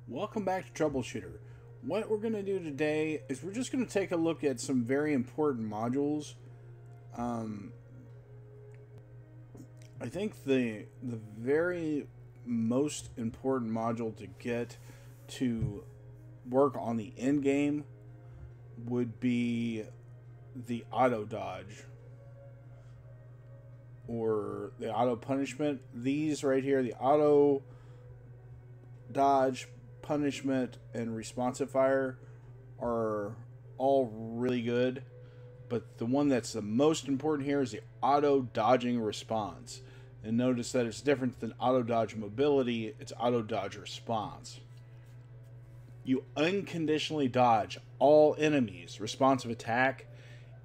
Welcome back to Troubleshooter. What we're going to do today is we're just going to take a look at some very important modules. I think the very most important module to get to work on the end game would be the auto dodge or the auto punishment. These right here, the auto dodge, punishment, and responsive fire are all really good, but the one that's the most important here is the auto dodging response. And notice that it's different than auto dodge mobility, it's auto dodge response. You unconditionally dodge all enemies' responsive attack.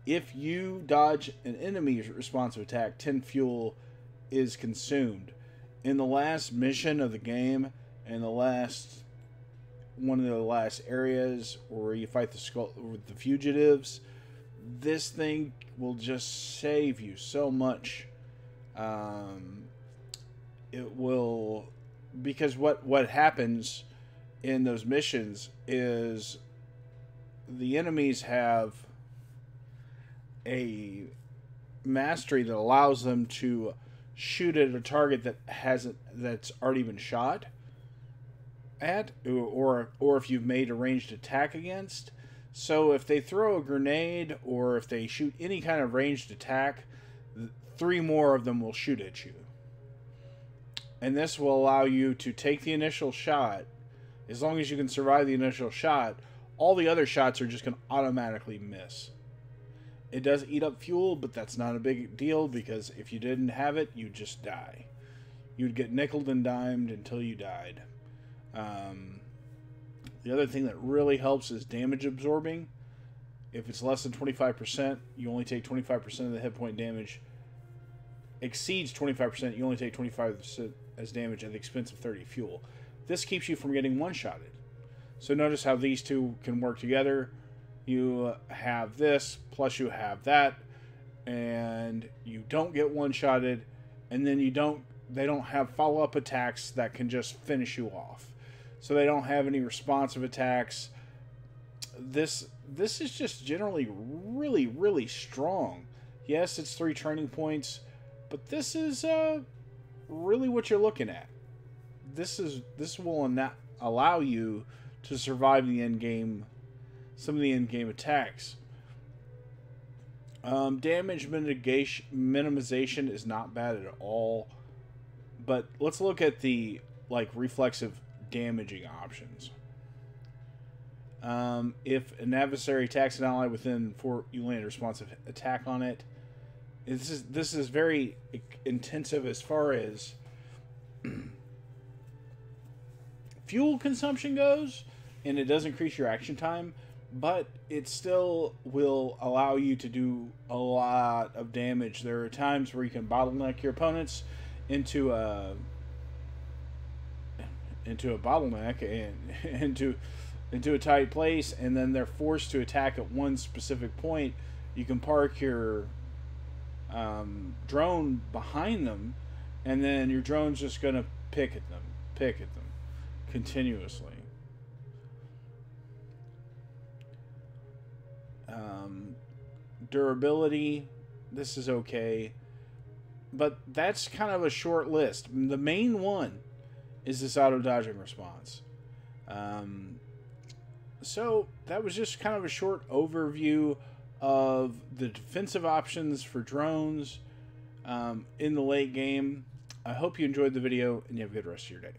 If you dodge an enemy's responsive attack, 10 fuel is consumed. In the last mission of the game, and one of the last areas where you fight with the fugitives, this thing will just save you so much. It will, because what happens in those missions is the enemies have a mastery that allows them to shoot at a target that's already been shot at, or if you've made a ranged attack against. So if they throw a grenade or if they shoot any kind of ranged attack, 3 more of them will shoot at you. And this will allow you to take the initial shot. As long as you can survive the initial shot, all the other shots are just going to automatically miss. It does eat up fuel, but that's not a big deal, because if you didn't have it, you'd just die. You'd get nickeled and dimed until you died. The other thing that really helps is damage absorbing. If it's less than 25%, you only take 25% of the hit point damage. Exceeds 25%, you only take 25% as damage at the expense of 30 fuel. This keeps you from getting one-shotted. So notice how these two can work together. You have this, plus you have that, and you don't get one-shotted, and then they don't have follow-up attacks that can just finish you off. So they don't have any responsive attacks. This is just generally really, really strong. Yes, it's 3 training points, but this is really what you're looking at. This will not allow you to survive the end game, some of the end game attacks. Damage minimization is not bad at all, but let's look at the reflexive damaging options. If an adversary attacks an ally within 4, you land a responsive attack on it. This is very intensive as far as fuel consumption goes, and it does increase your action time, but it still will allow you to do a lot of damage. There are times where you can bottleneck your opponents into a bottleneck and into a tight place, and then they're forced to attack at one specific point. You can park your drone behind them, and then your drone's just going to pick at them continuously. Durability, this is okay, but that's kind of a short list. The main one is this auto dodging response. So that was just kind of a short overview of the defensive options for drones in the late game. I hope you enjoyed the video and you have a good rest of your day.